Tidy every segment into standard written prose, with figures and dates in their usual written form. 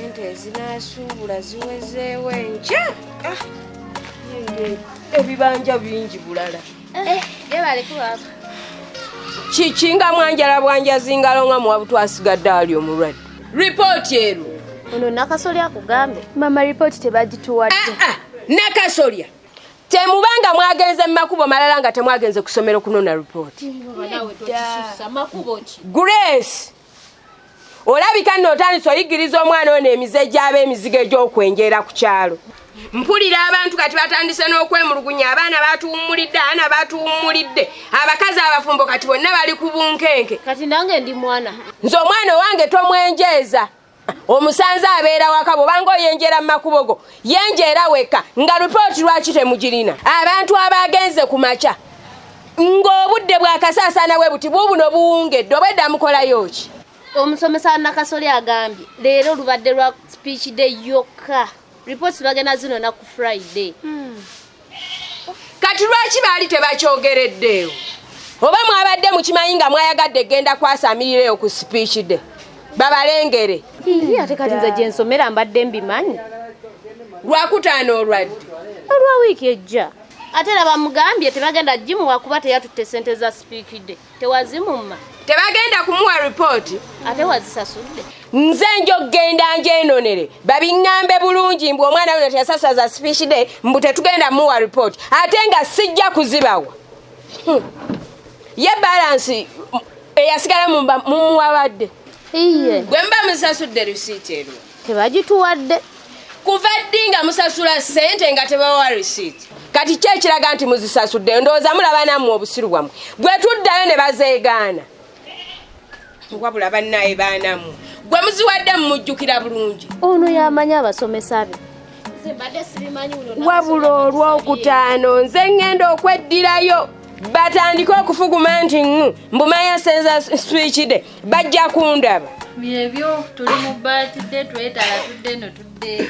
sente ezinasuubula ziwezeewo enkya. Ebibanja bingi bulala. Kikinga mwanjala bwanjazi ngalo nga muwabu twasigadde ali omulwadde. Ripooti ero. Ono Nakasolya akugambe. Mama ripooti tebagituwadde. Nakasolya. Temubanga mwagenze mu makubo malala nga temwagenze ku ssomero kunona ripooti. Grace. Olabika nno otandise oyigiriza omwana ono emize gy'aba emizigo egy'okwenjeera ku kyalo. Mpulira abantu kati batandise n'okwemulugunya, abaana batuwummulidde, abaana batuwummulidde, abakazi abafumbo kati bonna bali ku bunkenke. Kati nange ndi mwana. Nze omwana wange tomwenjeeza. Omusanze abeera waka bw'obanga oyenjera mu makubo go, yenjera weka nga ripooti lwaki temugirina. Abantu abagenze ku makya ng'obudde bwakasaasaana bwe buti buubuno buwungedde obwedda mukolayo ki? Omusomesa Nakasolya agambye leero lubadde lwa speech day yokka. Reports bagenda zino na ku Friday. Kati lwaki baali tebakyogereddeewo? Oba mwabadde mukimanyi nga mwayagadde genda kwasamirireyo ku speech day. Babalengere. Ate kati nze gye nsomera mbadde mbimanyi. Lwakutaano olwadde. Olwa wiiki ejja. Ate laba mugambye tebagenda gimuwa kuba teyatutte ssente za speech day. Tewazimumma. Tebagenda kumuwa ripooti. Ate wazisasudde. Nze njogenda njenonere babiŋŋambe bulungi mbu omwana ono teyasasaza speech day mbu tetugenda muwa ripooti ate nga sijja kuzibawa. Ye balance eyasigala mumuwabadde. Iye. Gwe mba musasudde risiiti ero. Tebagituwadde. Kuva ddi nga musasula ssente nga tebawa risiiti. Kati ki ekiraga nti muzisasudde? Ndowooza mulaba nammwe obusiru bwammwe. Bwe tuddayo ne bazeegaana. Wabula bannaye baanamu. Gwe muziwadde mumujjukira bulungi. Ono yamanyi abasomesa be. Wabula olwokutaano nze ngenda okweddirayo batandike okufuguma nti mbumanya senza speech day bajja kundaba. Byebyo tuli mu birthday twetala tudde no tudde.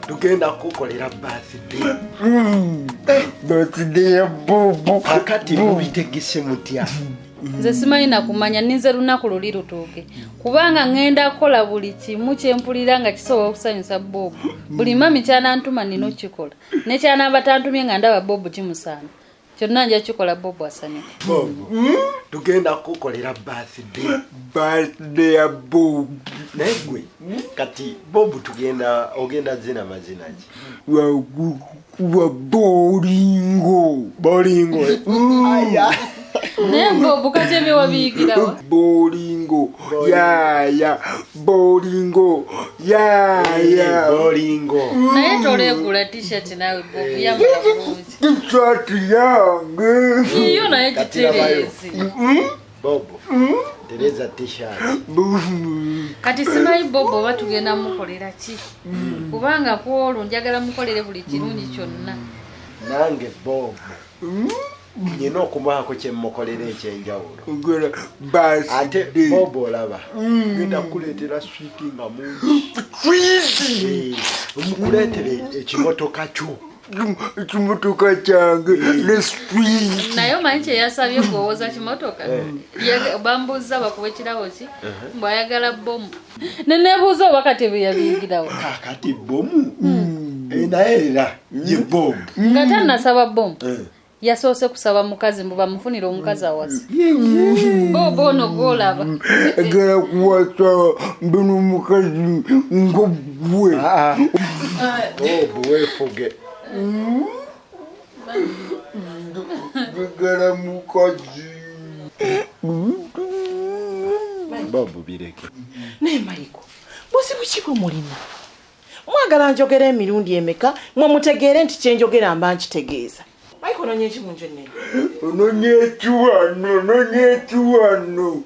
Tugenda kukolera birthday. Birthday ya Bobo. Akati mubitegese mutya. Nze simanyi nakumanya ninze lunaku luli lutuuke kubanga ngenda kola buli kimu kyempulira nga kisobola okusanyusa Bob. Buli mami kyanantuma nino kikola ne kyanabatantumye nga ndaba Bob kimusaana kyonna nja kikola Bob asanyuka. Tugenda kukolera birthday ya Bob. Negwe kati Bob ogenda zina mazina ki? Wa bolingo. Aya. Bob katebe wabiyigirawo. Bolingo. Ya. Bolingo. Naye tolegula t-shirt nawe Bob yamala bulungi. T-shirt yange. Iyo naye kiterezi. Bob. Tereza t-shirt. Kati simanyi Bob oba tugenda mukolera ki? Kubanga kwolwo njagala mukolere buli kirungi kyonna. Nange Bob. Nina okumaako kyemukolera ekyenjawulo. Ate Bob olaba genda kukuleetera switi nga mungi. Omukuleetere ekimotoka kyo. Ekimotoka kyange ne switi. Naye omanyi kyeyasabye kuwoza kimotoka? Bambuuza bakuba ekirabo ki? Bw'ayagala bomu. Neneebuuza oba katebe yabiyigirawo. Kati bomu? Naye era ye Bob. Nga tannasaba bomu. Yasoose kusaba mukazi mbu bamufunire omukazi awasa. Bob ono gw'olaba. Agala kuwasa mbino omukazi ng'ogwe. Bob weefuge. Agala mukazi. Bob bireke. Naye Maliko, buzibu ki bwe mulina? Mwagala njogera emirundi emeka mwe mutegeere nti kye njogera mba nkitegeeza. Maliko nonye ki mu nju ennene? Nonye ekiwano.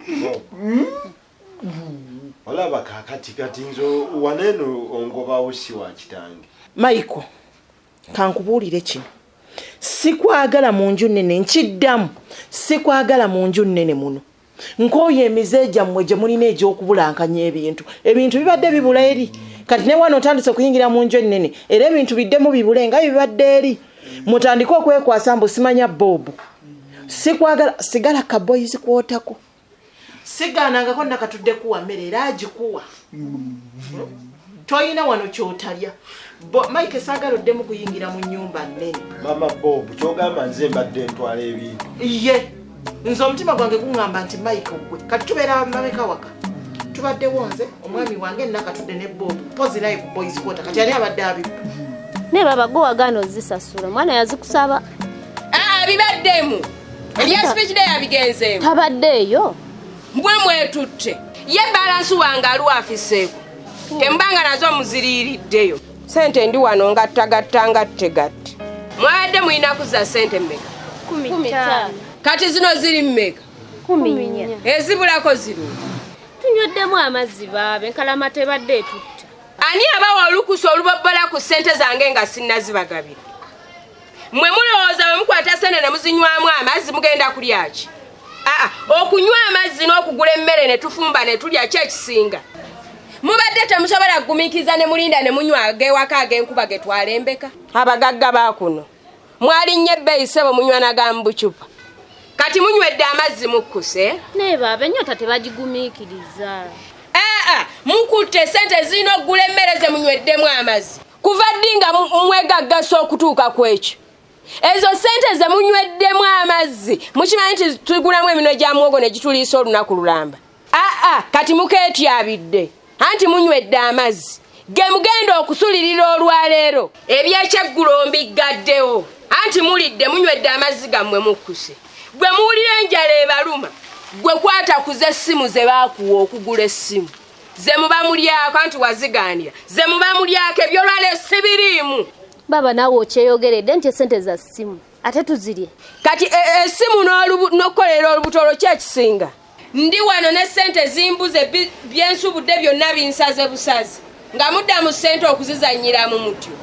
Olaba kati nzo waneno ongobawo si wa kitange. Maliko, kankubuulire kino. Sikwagala mu nju nnene nkiddamu. Sikwagala mu nju nnene muno. Nkooye emize gyammwe gye mulina egy'okubulankanya ebintu. Ebintu bibadde bibula eri. Kati ne wano otandise okuyingira mu nju ennene era ebintu biddemu bibule nga bibadde eri. Mutandike okwekwasa mbu simanya Bob. Sikwagala sigala ka boys kwotako. sigaanangako nakatudde kuwa mmere era agikuwa toyina wano kyotalya Mike saagala oddemu kuyingira mu nnyumba nnene. Mama Bob kyogamba nze mbadde ntwala ebintu. Ye nze omutima gwange guŋŋamba nti Mike gwe kati tubeera mabeka waka tubaddewo nze omwami wange nakatudde ne Bob pozi live boys quarter kati ani abadde abibba ne baba gwe wagaana ozisasula mwana yazikusaba bibaddemu ebya speech day yabigenzeemu tabaddeeyo mbwe mwetutte ye balansi wange aluwafiseeko tembanga nazo muziriiriddeyo sente ndi wano ngattagatta tegatti mwabadde muyina kuza sente mmeka 15 kati zino ziri mmeka 14 ezibulako zirungi tunyoddemu amazzi baabe enkalama tebadde etutta ani abawa olukusa olubabala ku sente zange nga sinnazibagabira mwe mulowooza bwe mukwata sente ne muzinywamu amazzi mugenda kulyaki okunywa amazzi n'okugula emmere ne tufumba ne tulya ki ekisinga mubadde temusobola kugumiikiriza ne mulinda ne munywa ag'ewaka ag'enkuba ge twalembeka abagagga baakuno mwalinnye ebbeeyi ssebo munywa nagamu bucupa kati munywedde amazzi mukkuse naye baaba ennyota tebagigumiikiriza mukutte sente zirina okugula emmere ze munyweddemu amazzi kuva ddi nga mwegaggasa okutuuka ku ekyo ezo sente ze munyweddemu amazzi mukimanyi nti tugulamu emino gya muwogo ne gituliisa olunaku lulamba kati mukeetyabidde anti munywedde amazzi ge mugenda okusulirira olwaleero ebyekyeggulombi mbiggaddewo anti mulidde munywedde amazzi gammwe mukkuse gwe muwulira enjala ebaluma gwe kwata kuze essimu ze baakuwa okugula essimu ze muba mulyako anti wazigaanira ze muba mulyako ebyolwaleero sibiriimu baba naawe okyeyogeredde nti esente za ssimu ate tuzirye kati essimu n'okukolera olubuto ki ekisinga ndi wano ne sente zimbuze byensubudde byonna binsaze busazi nga mudda mu sente okuzizannyiramu mutyo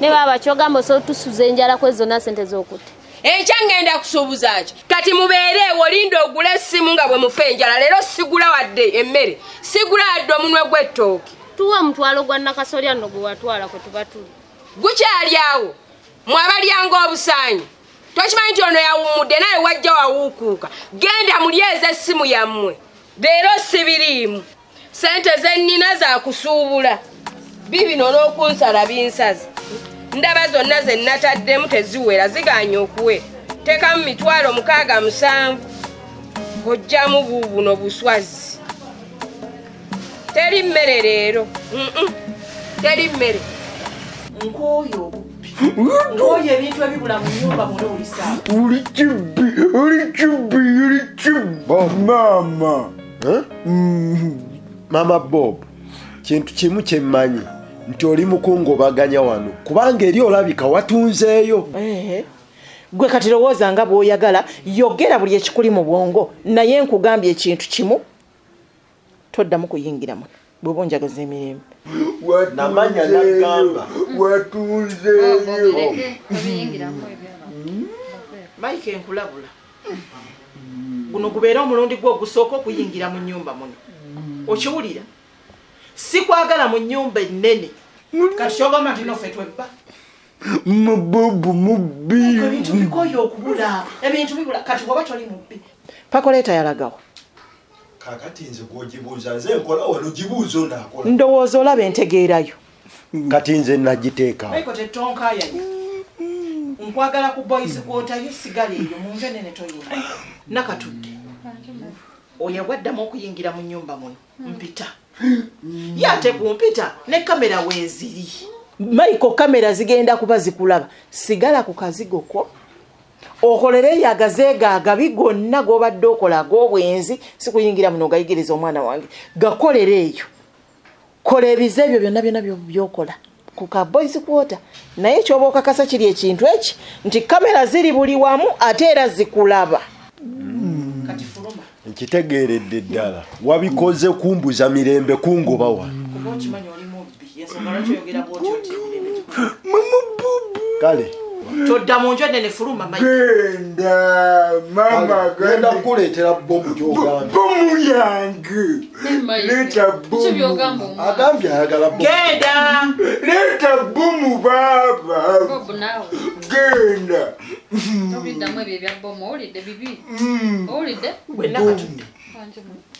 ne baba kyogamba osobola tusuza enjala kwe zonna sente z'okutte enkya ngenda kusuubuza ki kati mubeereewo linda ogule essimu nga bwe mufa enjala leero sigula wadde emmere sigula wadde omunwe gw'ettooki tuwa omutwalo gwa nakasolya nno gwe watwala kwe tuba tuli gukyali awo mwabalyanga obusaanyi tokimanyi nti ono yawummudde naye wajja wawuukuuka genda mulyeza essimu yammwe leero sibiriimu sente zennina zakusuubula bibino n'okunsala binsazi ndaba zonna ze nnataddemu teziwera zigaanye okuwera tekamu 67,000 ojjamu buubuno buswazi teri mmere leero teri mmere nkooyo obubbi nkooyo ebintu ebibula mu nnyumba muno olisaawa uli kibbi mama Mama Bob kintu kimu kyemmanyi nti oli mukungobaganya wano kubanga eri olabika watunzeeyo gwe kati lowooza nga bw'oyagala yogera buli ekikuli mu bwongo naye nkugambye ekintu kimu toddamu kuyingira muno bw'oba onjagaza emirembe namanya nagamba watunzeeyo Mike nkulabula guno gubeera omulundi gwe ogusooka okuyingira mu nnyumba muno okiwulira si kwagala mu nnyumba ennene kati kyogamba nti noffe twebba Mabobu mubbi ebintu bikoyo okubula ebintu bibula kati bw'oba toli mubbi pakoleeta yalagawo kakati nze gwogibuuza nze nkola wano gibuuza onaakola ndowooza olaba entegeerayo kati nze nagiteekawo Maiko tettonkayanya nkwagala ku boys kwotayo sigala eyo mu nve nene toyina nakatudde oyo waddamu okuyingira mu nnyumba muno mpita ye ate kumpita ne kamera weeziri Maiko kamera zigenda kuba zikulaba sigala ku kazigo ko okolere yagazeegaaga bigonna g'obadde okola ag'obwenzi sikuyingira muno gayigiriza omwana wange gakolere eyo kola ebize ebyo byonna byokola ku ka boys quarter naye kyoba okakasa kiri ekintu eki nti kamera ziri buli wamu ate era zikulaba kati fuluma nkitegeeredde ddala wabikoze kumbuza mirembe kungoba wano kuba okimanyi oli mubbi yensonga lwaki oyogera bwotyo nti mirembe kale todda mu nju ennene fuluma genda mama genda kukuleetera bomu gyogamba bomu yange leeta bomu agambye ayagala bomu genda leeta bomu baba genda obiddamu ebyo ebya bomu owulidde bibi owulidde gwe nakatudde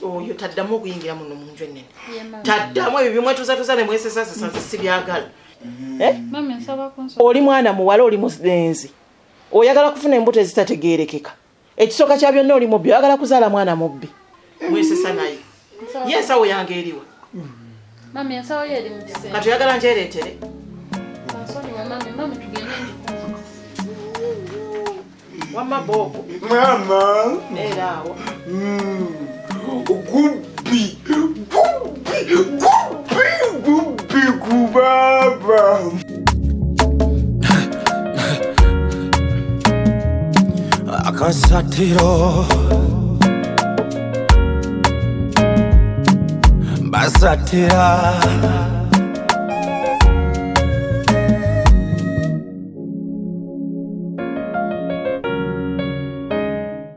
oyo taddamu okuyingira muno mu nju ennene taddamu ebyo bimwetuusatuusa ne mwesesasesa sibyagala oli mwana muwala oli mulenzi oyagala kufuna embuto ezitategeerekeka ekisooka kya byonna oli mubbi oyagala kuzaala mwana mubbi mwesesa naye ye ensawo yange eriwa kati oyagala njereetere wamma bobo mama eraawo gubbi kubaba akasatiro basatira